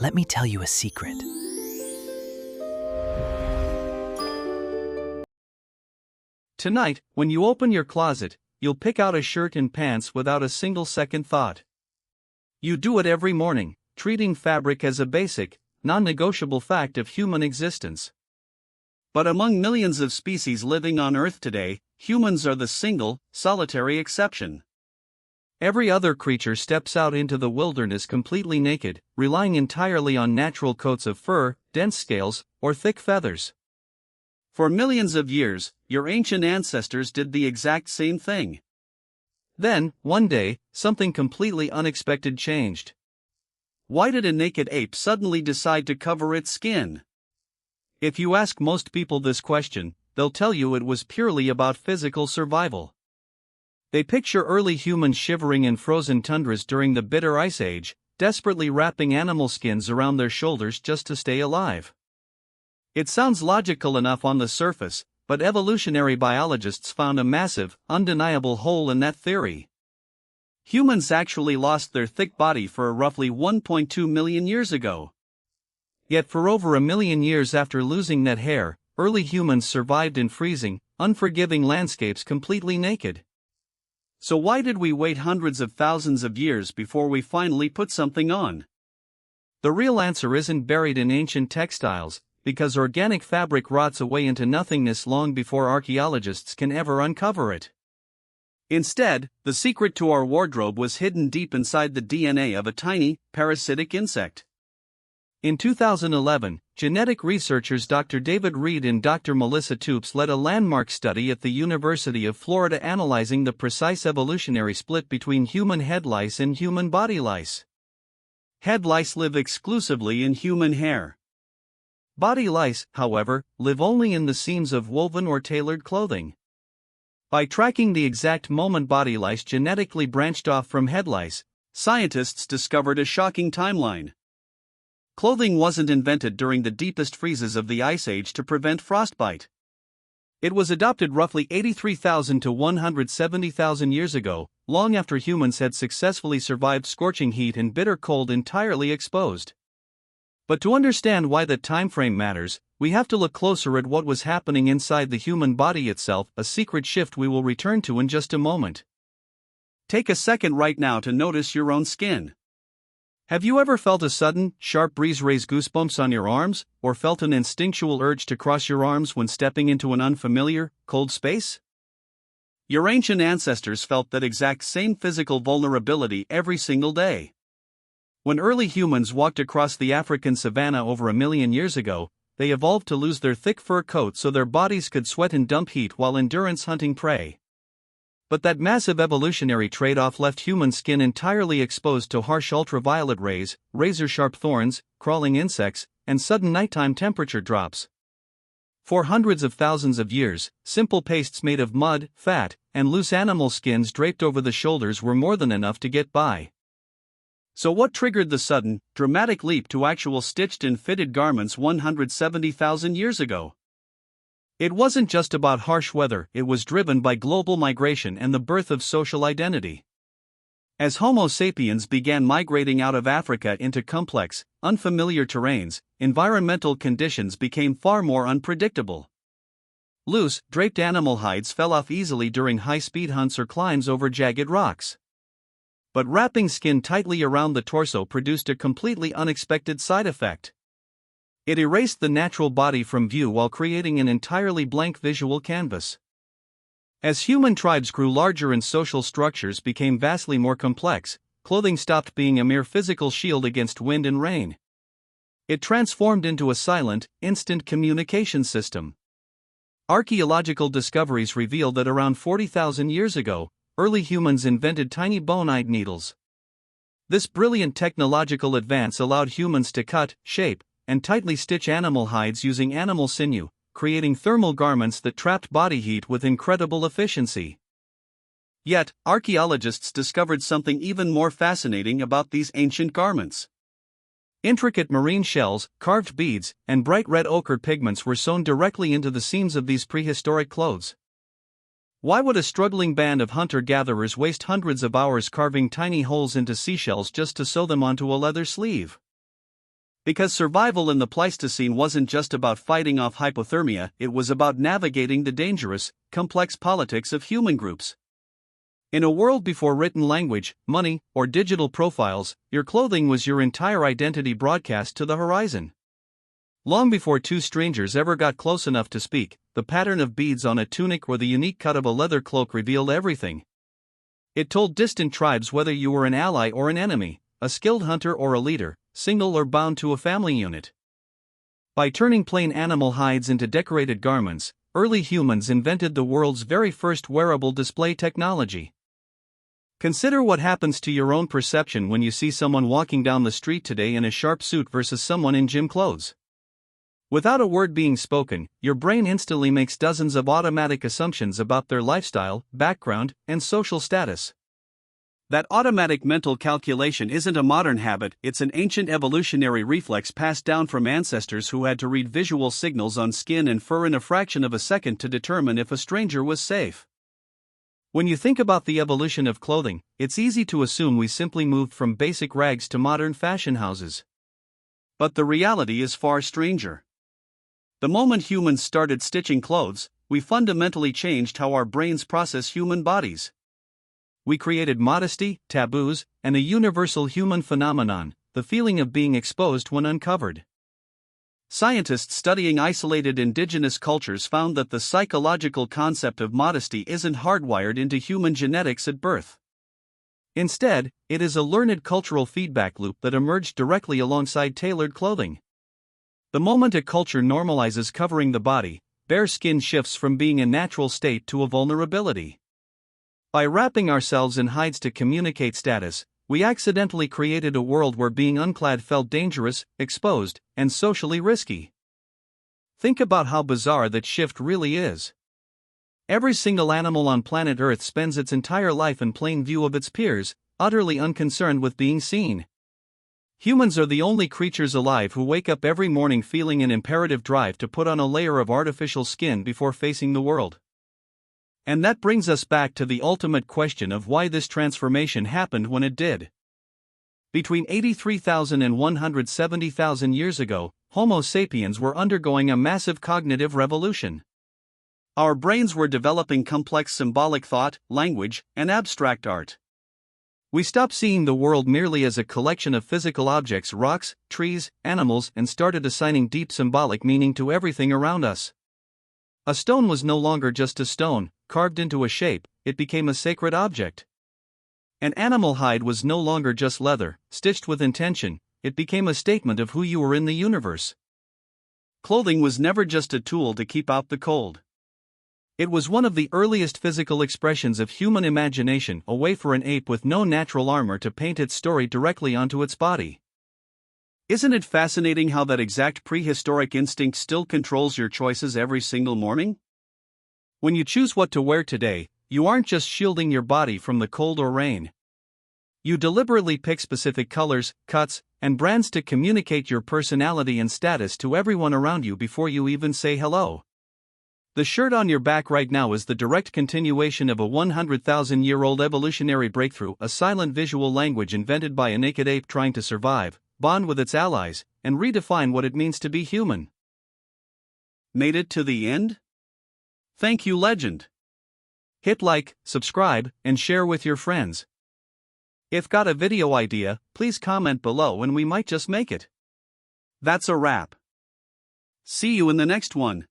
let me tell you a secret. Tonight, when you open your closet, you'll pick out a shirt and pants without a single second thought. You do it every morning, treating fabric as a basic, non-negotiable fact of human existence. But among millions of species living on Earth today, humans are the single, solitary exception. Every other creature steps out into the wilderness completely naked, relying entirely on natural coats of fur, dense scales, or thick feathers. For millions of years, your ancient ancestors did the exact same thing. Then, one day, something completely unexpected changed. Why did a naked ape suddenly decide to cover its skin? If you ask most people this question, they'll tell you it was purely about physical survival. They picture early humans shivering in frozen tundras during the bitter ice age, desperately wrapping animal skins around their shoulders just to stay alive. It sounds logical enough on the surface, but evolutionary biologists found a massive, undeniable hole in that theory. Humans actually lost their thick body fur roughly 1.2 million years ago. Yet for over a million years after losing that hair, early humans survived in freezing, unforgiving landscapes completely naked. So why did we wait hundreds of thousands of years before we finally put something on? The real answer isn't buried in ancient textiles, because organic fabric rots away into nothingness long before archaeologists can ever uncover it. Instead, the secret to our wardrobe was hidden deep inside the DNA of a tiny, parasitic insect. In 2011, genetic researchers Dr. David Reed and Dr. Melissa Toops led a landmark study at the University of Florida analyzing the precise evolutionary split between human head lice and human body lice. Head lice live exclusively in human hair. Body lice, however, live only in the seams of woven or tailored clothing. By tracking the exact moment body lice genetically branched off from head lice, scientists discovered a shocking timeline. Clothing wasn't invented during the deepest freezes of the Ice Age to prevent frostbite. It was adopted roughly 83,000 to 170,000 years ago, long after humans had successfully survived scorching heat and bitter cold entirely exposed. But to understand why that time frame matters, we have to look closer at what was happening inside the human body itself, a secret shift we will return to in just a moment. Take a second right now to notice your own skin. Have you ever felt a sudden, sharp breeze raise goosebumps on your arms, or felt an instinctual urge to cross your arms when stepping into an unfamiliar, cold space? Your ancient ancestors felt that exact same physical vulnerability every single day. When early humans walked across the African savanna over a million years ago, they evolved to lose their thick fur coat so their bodies could sweat and dump heat while endurance hunting prey. But that massive evolutionary trade-off left human skin entirely exposed to harsh ultraviolet rays, razor-sharp thorns, crawling insects, and sudden nighttime temperature drops. For hundreds of thousands of years, simple pastes made of mud, fat, and loose animal skins draped over the shoulders were more than enough to get by. So what triggered the sudden, dramatic leap to actual stitched and fitted garments 170,000 years ago? It wasn't just about harsh weather, it was driven by global migration and the birth of social identity. As Homo sapiens began migrating out of Africa into complex, unfamiliar terrains, environmental conditions became far more unpredictable. Loose, draped animal hides fell off easily during high-speed hunts or climbs over jagged rocks. But wrapping skin tightly around the torso produced a completely unexpected side effect. It erased the natural body from view while creating an entirely blank visual canvas. As human tribes grew larger and social structures became vastly more complex, clothing stopped being a mere physical shield against wind and rain. It transformed into a silent, instant communication system. Archaeological discoveries reveal that around 40,000 years ago, early humans invented tiny bone-eyed needles. This brilliant technological advance allowed humans to cut, shape, and tightly stitch animal hides using animal sinew, creating thermal garments that trapped body heat with incredible efficiency. Yet, archaeologists discovered something even more fascinating about these ancient garments. Intricate marine shells, carved beads, and bright red ochre pigments were sewn directly into the seams of these prehistoric clothes. Why would a struggling band of hunter-gatherers waste hundreds of hours carving tiny holes into seashells just to sew them onto a leather sleeve? Because survival in the Pleistocene wasn't just about fighting off hypothermia, it was about navigating the dangerous, complex politics of human groups. In a world before written language, money, or digital profiles, your clothing was your entire identity broadcast to the horizon. Long before two strangers ever got close enough to speak, the pattern of beads on a tunic or the unique cut of a leather cloak revealed everything. It told distant tribes whether you were an ally or an enemy, a skilled hunter or a leader, single or bound to a family unit. By turning plain animal hides into decorated garments, early humans invented the world's very first wearable display technology. Consider what happens to your own perception when you see someone walking down the street today in a sharp suit versus someone in gym clothes. Without a word being spoken, your brain instantly makes dozens of automatic assumptions about their lifestyle, background, and social status. That automatic mental calculation isn't a modern habit, it's an ancient evolutionary reflex passed down from ancestors who had to read visual signals on skin and fur in a fraction of a second to determine if a stranger was safe. When you think about the evolution of clothing, it's easy to assume we simply moved from basic rags to modern fashion houses. But the reality is far stranger. The moment humans started stitching clothes, we fundamentally changed how our brains process human bodies. We created modesty, taboos, and a universal human phenomenon, the feeling of being exposed when uncovered. Scientists studying isolated indigenous cultures found that the psychological concept of modesty isn't hardwired into human genetics at birth. Instead, it is a learned cultural feedback loop that emerged directly alongside tailored clothing. The moment a culture normalizes covering the body, bare skin shifts from being a natural state to a vulnerability. By wrapping ourselves in hides to communicate status, we accidentally created a world where being unclad felt dangerous, exposed, and socially risky. Think about how bizarre that shift really is. Every single animal on planet Earth spends its entire life in plain view of its peers, utterly unconcerned with being seen. Humans are the only creatures alive who wake up every morning feeling an imperative drive to put on a layer of artificial skin before facing the world. And that brings us back to the ultimate question of why this transformation happened when it did. Between 83,000 and 170,000 years ago, Homo sapiens were undergoing a massive cognitive revolution. Our brains were developing complex symbolic thought, language, and abstract art. We stopped seeing the world merely as a collection of physical objects, rocks, trees, animals, and started assigning deep symbolic meaning to everything around us. A stone was no longer just a stone, carved into a shape, it became a sacred object. An animal hide was no longer just leather, stitched with intention, it became a statement of who you were in the universe. Clothing was never just a tool to keep out the cold. It was one of the earliest physical expressions of human imagination, a way for an ape with no natural armor to paint its story directly onto its body. Isn't it fascinating how that exact prehistoric instinct still controls your choices every single morning? When you choose what to wear today, you aren't just shielding your body from the cold or rain. You deliberately pick specific colors, cuts, and brands to communicate your personality and status to everyone around you before you even say hello. The shirt on your back right now is the direct continuation of a 100,000-year-old evolutionary breakthrough, a silent visual language invented by a naked ape trying to survive, bond with its allies, and redefine what it means to be human. Made it to the end? Thank you, legend. Hit like, subscribe, and share with your friends. If got a video idea, please comment below and we might just make it. That's a wrap. See you in the next one.